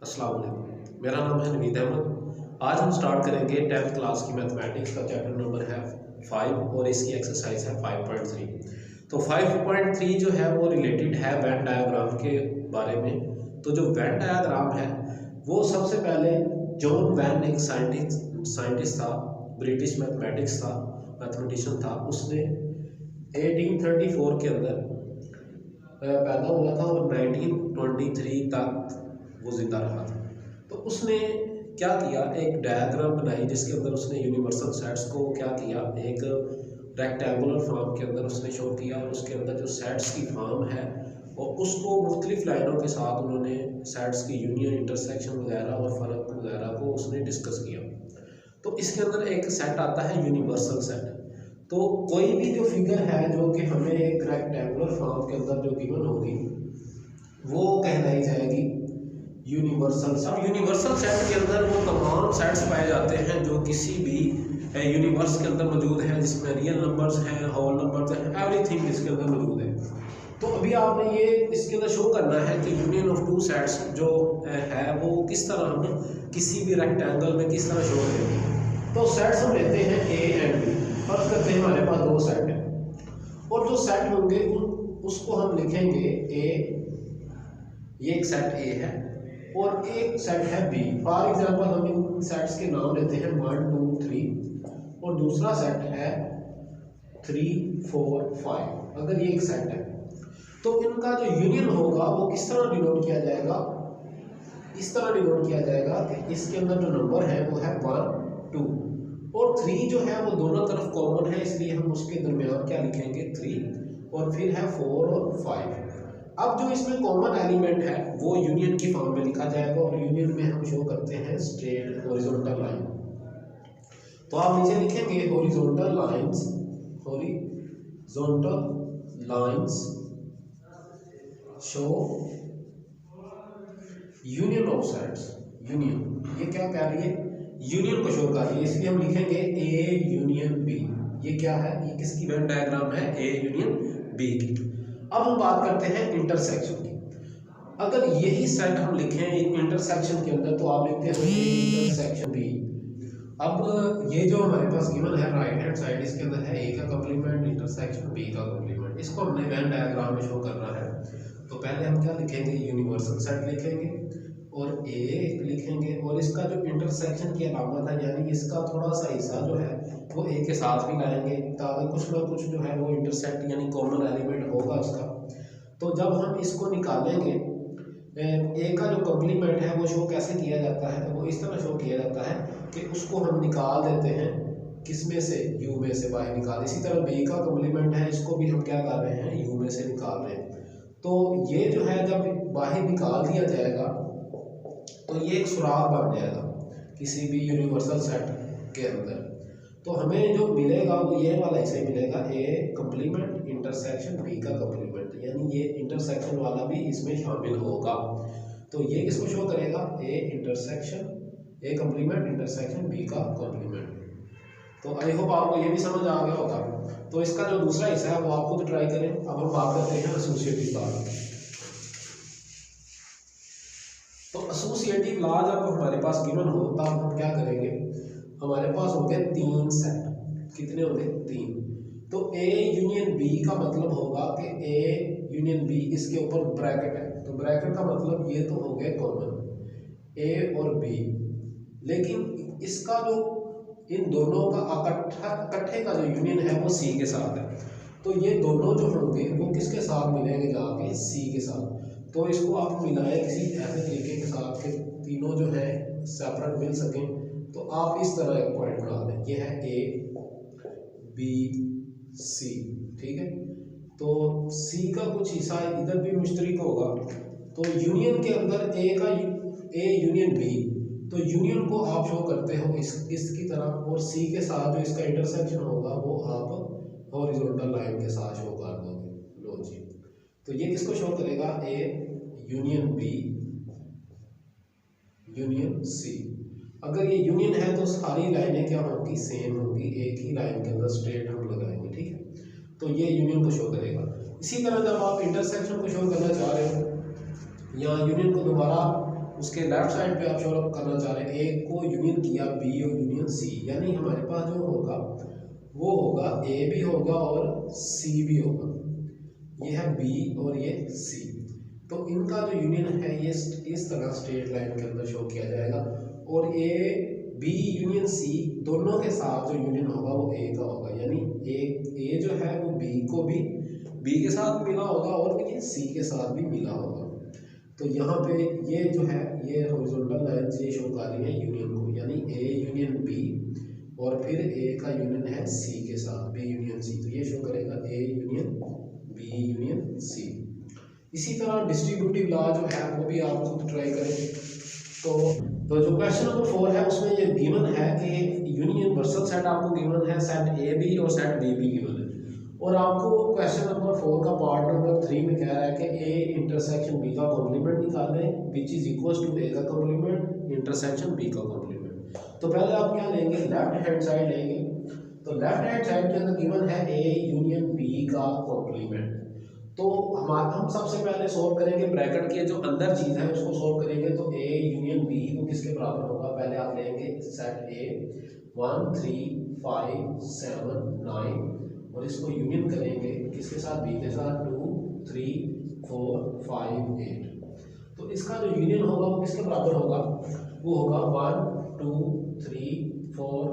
अस्सलाम वालेकुम। मेरा नाम है नवीद अहमद। आज हम स्टार्ट करेंगे 10th क्लास की मैथमेटिक्स का चैप्टर नंबर है 5 और इसकी एक्सरसाइज है 5.3। तो 5.3 जो है वो रिलेटेड है वेन डायग्राम के बारे में। तो जो वेन डायग्राम है वो सबसे पहले जॉन वैन एक साइंटिस्ट था, ब्रिटिश मैथमेटिशियन था। उसने 1834 के अंदर पैदा हुआ था और 1923 तक वो जिंदा रहा था। तो उसने क्या किया, एक डायग्राम बनाई जिसके अंदर उसने यूनिवर्सल सेट्स को क्या किया, एक रेक्टेंगुलर फॉर्म के अंदर उसने शो किया और उसके अंदर जो सेट्स की फॉर्म है और उसको मुख्तलिफ लाइनों के साथ उन्होंने सेट्स की यूनियन, इंटरसेक्शन वगैरह और फ़र्क वगैरह को उसने डिस्कस किया। तो इसके अंदर एक सेट आता है यूनिवर्सल सेट। तो कोई भी जो फिगर है जो कि हमें एक रेक्टेंगुलर फॉर्म के अंदर जो गिवन होगी वो कहलाई जाएगी यूनिवर्सल सेट। यूनिवर्सल सेट के अंदर वो तमाम सेट्स पाए जाते हैं जो किसी भी यूनिवर्स के अंदर मौजूद हैं, जिसमें रियल नंबर्स हैं, होल नंबर्स हैं, एवरीथिंग इसके अंदर मौजूद है। तो अभी आपने ये इसके अंदर शो करना है कि यूनियन ऑफ टू सेट्स जो है वो किस तरह हम किसी भी रेक्टेंगल में किस तरह शो करेंगे। तो सेट्स हम लेते हैं ए एंड बी। फर्ज करते हैं हमारे पास दो सेट है और जो सेट होंगे उसको हम लिखेंगे ए, ये एक सेट ए है और एक सेट है बी। फॉर एग्जांपल हम इन सेट्स के नाम लेते हैं 1 2 3 और दूसरा सेट है 3 4 5। अगर ये एक सेट है तो इनका जो यूनियन होगा वो किस तरह डिनोट किया जाएगा, इस तरह डिनोट किया जाएगा कि इसके अंदर जो नंबर है वो है 1 2 और 3 जो है वो दोनों तरफ कॉमन है, इसलिए हम उसके दरमियान क्या लिखेंगे 3 और फिर है 4 और 5। अब जो इसमें कॉमन एलिमेंट है वो यूनियन की फॉर्म में लिखा जाएगा और यूनियन में हम शो करते हैं स्ट्रेट हॉरिजॉन्टल लाइन। तो आप नीचे लिखेंगे horizontal lines show union of sets. Union ये क्या कह रही है, यूनियन को शो कर रही है, इसलिए हम लिखेंगे ए यूनियन बी। ये क्या है, ये किसकी वेन डायग्राम है, ए यूनियन बी की। अब हम बात करते हैं इंटरसेक्शन की। अगर यही सेट हम लिखें इंटरसेक्शन के अंदर तो आप लिखते हैं इंटरसेक्शन बी। अब ये जो हमारे पास गिवन है राइट हैंड साइड, इसके अंदर है ए का कॉम्प्लीमेंट इंटरसेक्शन बी का कॉम्प्लीमेंट। इसको हमने वेन डायग्राम में शो करना है। तो पहले हम क्या लिखेंगे, यूनिवर्सल सेट लिखेंगे और ए लिखेंगे और इसका जो इंटरसेक्शन की अलामत है यानी इसका थोड़ा सा हिस्सा जो है वो ए के साथ भी लाएंगे ताकि कुछ ना कुछ जो है वो इंटरसेक्ट यानी कॉमन एलिमेंट होगा उसका। तो जब हम इसको निकालेंगे ए का जो कॉम्प्लीमेंट है वो शो कैसे किया जाता है, वो इस तरह शो किया जाता है कि उसको हम निकाल देते हैं किस में से, यू में से बाहर निकाल। इसी तरह बी का कॉम्प्लीमेंट है, इसको भी हम क्या कर रहे हैं, यू में से निकाल रहे हैं। तो ये जो है जब बाहर निकाल दिया जाएगा तो ये एक सुराग बन जाएगा किसी भी यूनिवर्सल सेट के अंदर। तो हमें जो मिलेगा वो ये वाला हिस्सा मिलेगा, ए कॉम्प्लीमेंट इंटरसेक्शन बी का कॉम्प्लीमेंट, यानी ये इंटरसेक्शन वाला भी इसमें शामिल होगा। तो ये किसको शो करेगा, A intersection A complement intersection B का कॉम्प्लीमेंट। तो आई होप आपको ये भी समझ आ गया होगा। तो इसका जो दूसरा हिस्सा है वो आप खुद ट्राई करें। अब हम बात करते हैं एसोसिएटिव लॉ। तो एसोसिएटिव लॉ जब हमारे पास गिवन हो तब हम क्या करेंगे, हमारे पास होंगे 3 सेट। कितने होंगे, 3। तो ए यूनियन बी का मतलब होगा कि ए यूनियन बी, इसके ऊपर ब्रैकेट है तो ब्रैकेट का मतलब ये तो हो गए कॉमन ए और बी। लेकिन इसका जो इन दोनों का इकट्ठे का जो यूनियन है वो सी के साथ है। तो ये दोनों जो होंगे वो किसके साथ मिलेंगे, जाके सी के साथ। तो इसको आप मिलाएं किसी ऐसे तरीके के साथ कि तीनों जो है सेपरेट मिल सकें। तो आप इस तरह एक पॉइंट बना दें, ये है ए बी सी, ठीक है। तो सी का कुछ हिस्सा इधर भी मुश्तरक होगा। तो यूनियन के अंदर ए यूनियन बी, तो यूनियन को आप शो करते हो इसकी तरह और सी के साथ जो इसका इंटरसेक्शन होगा वो आप हॉरिजॉन्टल लाइन के साथ शो कर दोगे। लो जी, तो ये किसको शो करेगा, A union B union C. अगर ये यूनियन है तो सारी लाइनें क्या होंगी, सेम होंगी, एक ही लाइन के अंदर स्ट्रेट हम लगाएंगे, ठीक है। तो ये यूनियन को शो करेगा। इसी तरह जब आप इंटरसेक्शन को शो करना चाह रहे हो या यूनियन को दोबारा उसके लेफ्ट साइड पे आप शो करना चाह रहे हैं ए को यूनियन किया बी और यूनियन सी, यानी हमारे पास जो होगा वो होगा ए भी होगा और सी भी होगा। ये है बी और ये सी, तो इनका जो यूनियन है ये इस तरह स्ट्रेट लाइन के अंदर शो किया जाएगा। और ए बी यूनियन सी दोनों के साथ जो यूनियन होगा वो ए का होगा, यानी ए जो है वो बी को भी बी के साथ मिला होगा और ये सी के साथ भी मिला होगा। तो यहाँ पे ये जो है ये हॉरिजॉन्टल लाइन से शो कर रही है यूनियन को, यानी ए यूनियन बी और फिर ए का यूनियन है सी के साथ, बी यूनियन सी, तो ये शो करेगा A union B union C. इसी तरह डिस्ट्रीब्यूटिव लॉ जो है वो भी आप खुद ट्राई करें। तो जो क्वेश्चन नंबर 4 है उसमें ये गिवन है कि यूनिवर्सल सेट आपको गिवन है, सेट ए बी और सेट बी भी गिवन है, और आपको क्वेश्चन नंबर 4 का पार्ट नंबर 3 में कह रहा है कि ए इंटरसेक्शन बी का कॉम्प्लीमेंट निकालें विच इज इक्वल टू ए का कॉम्प्लीमेंट इंटरसेक्शन बी का कॉम्प्लीमेंट। तो पहले आप क्या लेंगे, लेफ्ट हैंड साइड लेंगे। तो लेफ्ट हैंड साइड के अंदर गिवन है ए यूनियन बी का कॉम्प्लीमेंट। तो हम सबसे पहले सोल्व करेंगे ब्रैकेट के जो अंदर चीज है उसको सोल्व करेंगे। तो ए यूनियन बी वो किसके बराबर होगा, पहले आप लेंगे सेट ए 1 3 5 7 9 और इसको यूनियन करेंगे किसके साथ, बी के साथ 2 3 4 5 8। तो इसका जो यूनियन होगा वो किसके बराबर होगा, वो होगा 1 2 3 4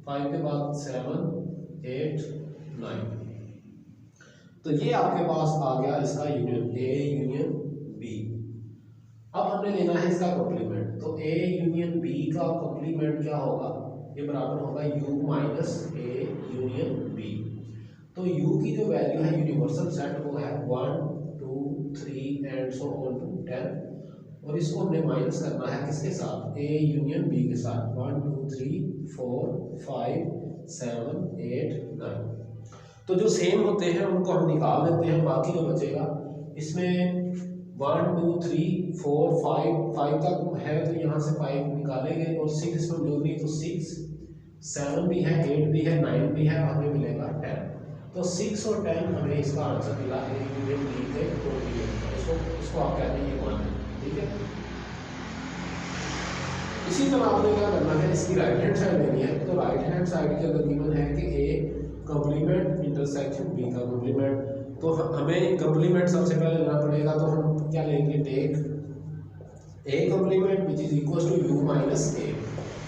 5 के बाद 7 8 9। तो ये आपके पास आ गया इसका यूनियन ए यूनियन बी। अब हमने लेना है इसका कॉम्प्लीमेंट। तो ए यूनियन बी का कॉम्प्लीमेंट क्या होगा, ये बराबर होगा U minus A union B. तो यू की जो वैल्यू है यूनिवर्सल सेट वो है 1 2 3 एंड सो ऑन टू 10, और इसको हमने माइनस करना है किसके साथ, ए यूनियन बी के साथ 1 2 3 4 5 7 8 9। तो जो सेम होते हैं उनको हम निकाल लेते हैं, बाकी जो बचेगा इसमें 1 2 3 4 5 तक है तो यहाँ से 5 निकालेंगे और 6 इसमें जोड़ नहीं तो 6 7 भी है 8 भी है 9 भी है, हमें मिलेगा 10। तो 6 और 10 हमें इसका आंसर मिला है यूनियन बी के कॉम्प्लीमेंट। इसको आप कहते हैं ये 1, ठीक है। इसी तरह आपने क्या करना है, इसकी राइट हैंड साइड लेनी है। तो राइट हैंड साइड के अंदर गिवन है कि ए कॉम्प्लीमेंट इंटरसेक्शन बी का कॉम्प्लीमेंट। तो हमें कॉम्प्लीमेंट सबसे पहले लेना पड़ेगा। तो हम क्या लेंगे, take a complement which is equal to U minus A.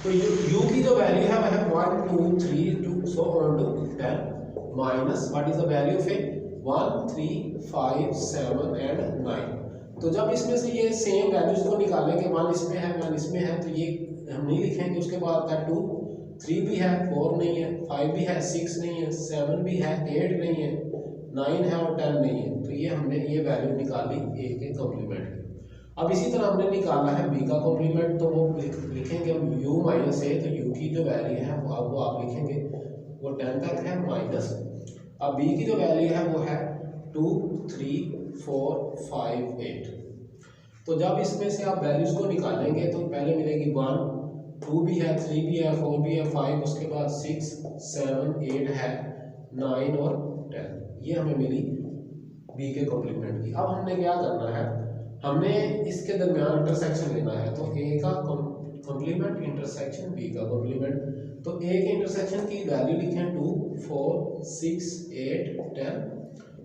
तो यू की जो वैल्यू है वह है 1 2 3 2 so on to 10 minus what is the value of A 1 3 5 7 and 9। तो जब इसमें से ये सेम वैल्यूज को निकालेंगे, 1 इसमें है 1 इसमें है, तो ये हम नहीं लिखेंगे। उसके बाद आता है 2 3 भी है 4 नहीं है, 5 भी है 6 नहीं है, 7 भी है 8 नहीं है, 9 है और 10 नहीं है। तो ये हमने ये वैल्यू निकाली ए के कॉम्प्लीमेंट की। अब इसी तरह हमने निकाला है बी का कॉम्प्लीमेंट। तो वो लिखेंगे हम u माइनस ए। तो u की जो वैल्यू है वो आप लिखेंगे वो 10 तक है माइनस। अब b की जो वैल्यू है वो है 2 3 4 5 8। तो जब इसमें से आप वैल्यूज को निकालेंगे तो पहले मिलेगी 1 2 भी है 3 भी है 4 भी है 5, उसके बाद 6 7 8 है 9 और 10। ये हमें मिली बी के कॉम्प्लीमेंट की। अब हमने क्या करना है, हमने इसके दरमियान इंटरसेक्शन लेना है। तो ए का कॉम्प्लीमेंट इंटरसेक्शन बी का कॉम्प्लीमेंट। तो ए के इंटरसेक्शन की वैल्यू लिखें 2 4 6 8 10,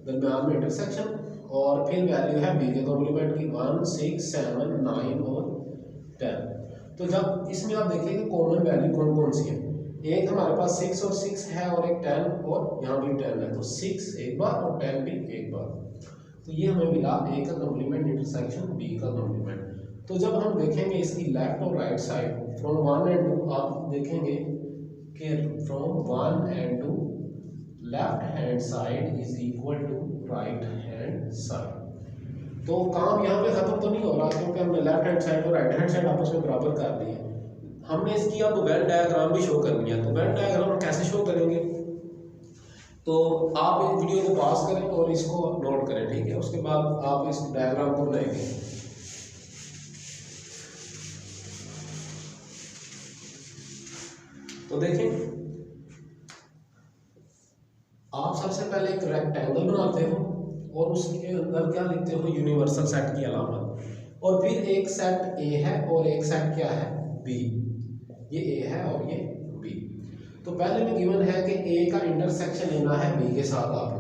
दरमियान में इंटरसेक्शन, और फिर वैल्यू है बी के कॉम्प्लीमेंट की 1 6 7 9 और 10। तो जब इसमें आप देखेंगे कॉमन वैल्यू कौन कौन सी है, एक हमारे पास 6 और 6 है और एक 10 और यहाँ भी 10 है। तो 6 एक बार और 10 भी एक बार। तो ये हमें मिला ए का कॉम्प्लीमेंट इंटरसेक्शन बी का कॉम्प्लीमेंट। तो जब हम देखेंगे इसकी लेफ्ट और राइट साइड फ्रॉम 1 एंड 2, आप देखेंगे कि from 1 and 2 left hand side is equal to right hand side. तो काम यहाँ पे खत्म तो नहीं हो रहा, क्योंकि हमने लेफ्ट हैंड साइड और राइट हैंड साइड आपस में बराबर कर दी है। हमने इसकी अब वेन डायग्राम भी शो करनी है। तो वेन डायग्राम कैसे शो करेंगे, तो आप इस वीडियो को पास करें और इसको नोट करें, ठीक है। उसके बाद आप इस डायग्राम को बनाएंगे। तो देखें, आप सबसे पहले एक रेक्टेंगल बनाते हो और उसके अंदर क्या लिखते हो, यूनिवर्सल सेट की अलामत। और फिर एक सेट ए है और एक सेट क्या है बी, ये ए है और ये बी। तो पहले में गिवन है कि ए का इंटरसेक्शन लेना है बी के साथ आपने।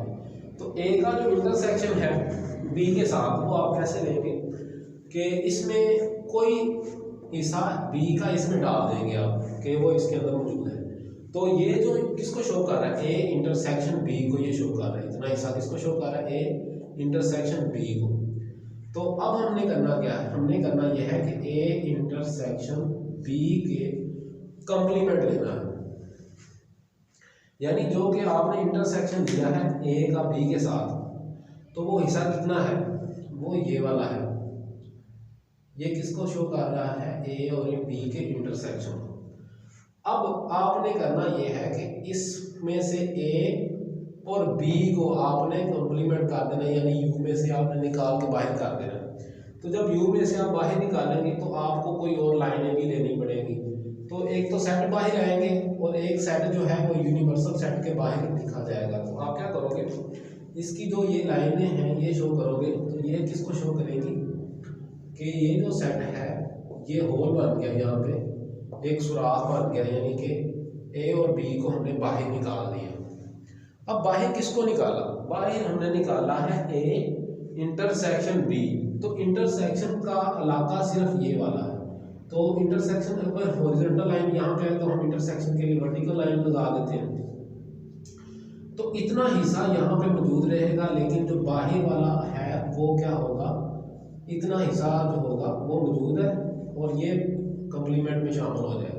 तो ए का जो इंटरसेक्शन है बी के साथ वो आप कैसे लेंगे कि इसमें कोई हिस्सा बी का इसमें डाल देंगे आप कि वो इसके अंदर मौजूद है। तो ये जो किसको शो कर रहा है, ए इंटरसेक्शन बी को ये शो कर रहा है, इतना हिस्सा किसको शो कर रहा है, ए इंटरसेक्शन बी को। तो अब हमने करना क्या है, हमने करना यह है कि ए इंटरसेक्शन बी के कंप्लीमेंट लेना है, यानी जो कि आपने इंटरसेक्शन दिया है ए का बी के साथ, तो वो हिस्सा कितना है, वो ये वाला है, ये किसको शो कर रहा है, ए और बी के इंटरसेक्शन को। अब आपने करना ये है कि इसमें से ए और बी को आपने कंप्लीमेंट कर देना, यानी यू में से आपने निकाल के बाहर कर देना। तो जब यू में से आप बाहर निकालेंगे तो आपको कोई और लाइनें भी लेनी पड़ेगी। तो एक तो सेट बाहर आएंगे और एक सेट जो है वो यूनिवर्सल सेट के बाहर लिखा जाएगा। तो आप क्या करोगे, इसकी जो ये लाइनें हैं ये शो करोगे, तो ये किसको शो करेंगी कि ये जो सेट है ये होल बन गया, यहाँ पे एक सुराख बन गया, यानी कि ए और बी को हमने बाहर निकाल दिया। अब बाहर किसको निकाला, बाहर हमने निकाला है ए इंटरसेक्शन बी। तो इंटरसेक्शन का इलाका सिर्फ ये वाला है, तो इंटरसेक्शन अगर हॉरिजॉन्टल लाइन यहाँ पे है तो हम इंटरसेक्शन के लिए वर्टिकल लाइन लगा देते हैं। तो इतना हिस्सा यहाँ पे मौजूद रहेगा, लेकिन जो बाहर वाला है वो क्या होगा, इतना हिस्सा जो होगा वो मौजूद है और ये कंप्लीमेंट में शामिल हो जाएगा।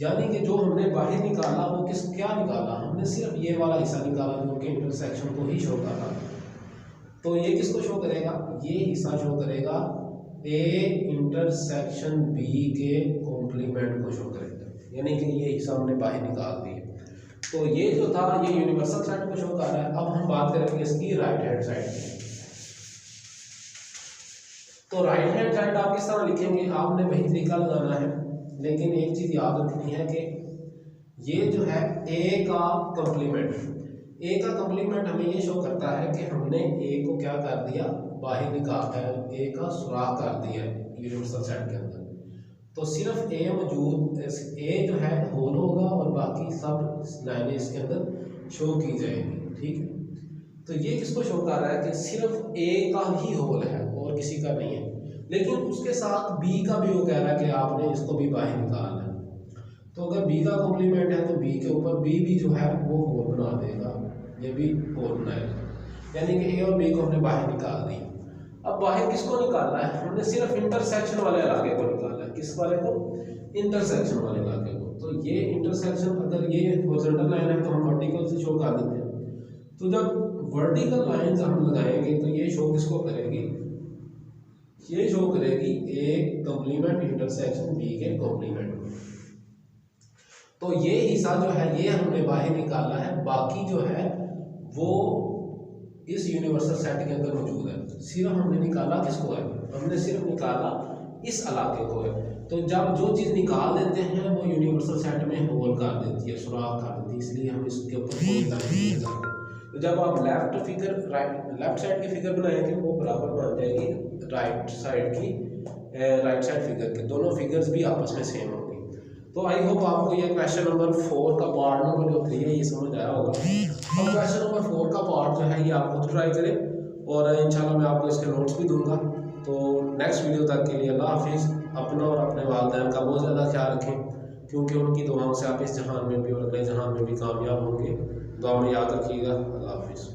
यानी कि जो हमने बाहर निकाला वो क्या निकाला, हमने सिर्फ ये वाला हिस्सा निकाला जो कि इंटरसेक्शन को ही शो कर रहा। तो ये किसको शो करेगा, ये हिस्सा शो करेगा ए इंटरसेक्शन बी के कॉम्प्लीमेंट को शो करेगा, यानी कि ये हिस्सा हमने बाहर निकाल दिया। तो ये जो था ये यूनिवर्सल साइड को शो कर रहा है। अब हम बात करेंगे इसकी राइट हैंड साइड की। तो राइट हैंड साइड आप किस तरह लिखेंगे, आपने वही तरीका लगाना है, लेकिन एक चीज याद रखनी है कि ये जो है ए का कंप्लीमेंट, ए का कंप्लीमेंट हमें ये शो करता है कि हमने ए को क्या कर दिया, बाहर निकाल ए का सुराख कर दिया यूनिवर्सल सेट के अंदर। तो सिर्फ ए मौजूद, ए जो है होल होगा और बाकी सब लाइनें इसके अंदर शो की जाएंगी, ठीक है। तो ये किसको शो कर रहा है कि सिर्फ ए का ही होल है और किसी का नहीं है, लेकिन उसके साथ बी का भी वो कह रहा है कि आपने इसको भी बाहर निकालना है। तो अगर बी का कॉम्प्लीमेंट है तो बी के ऊपर बी भी जो है वो होल बना देगा, ये भी होल बनाएगा, यानी कि ए और बी को हमने बाहर निकाल दिया। अब बाहर किसको निकालना है, हमने सिर्फ इंटरसेक्शन वाले इलाके को निकालना है। किस वाले को, इंटरसेक्शन वाले इलाके को। तो ये इंटरसेक्शन अगर ये हॉरिजॉन्टल लाइन है तो हम वर्टिकल से शो कर देते हैं। तो जब वर्टिकल लाइंस हम लगाएंगे तो ये शो किसको करेगी, ये शो करेगी ए कंप्लीमेंट इंटरसेक्शन बी के कंप्लीमेंट को। तो ये हिस्सा जो है ये हमने बाहर निकाला है, बाकी जो है वो इस यूनिवर्सल सेट के अंदर मौजूद है। सिर्फ हमने निकाला किसको है, हमने सिर्फ निकाला इस इलाके को है। तो जब जो चीज़ निकाल देते हैं वो यूनिवर्सल सेट में होल कर देती है, सुराख कर देती है, इसलिए हम इसके ऊपर कोई लाइन नहीं लगाते। तो जब आप लेफ्ट साइड की फिगर बनाएंगे वो बराबर बन जाएगी राइट साइड फिगर के, दोनों फिगर्स भी आपस में सेम होंगी। तो आई होप आपको ये क्वेश्चन नंबर 4 का पार्ट नंबर जो 3 है ये समझ आया होगा। अब क्वेश्चन नंबर 4 का पार्ट जो है ये आप खुद ट्राई करें और इंशाल्लाह मैं आपको इसके नोट्स भी दूंगा। तो नेक्स्ट वीडियो तक के लिए अल्लाह हाफिज़। अपना और अपने वालिदैन का बहुत ज़्यादा ख्याल रखें, क्योंकि उनकी दुआओं से आप इस जहान में भी और अगले जहान में भी कामयाब होंगे। दुआ में याद रखिएगा। अल्लाह हाफिज़।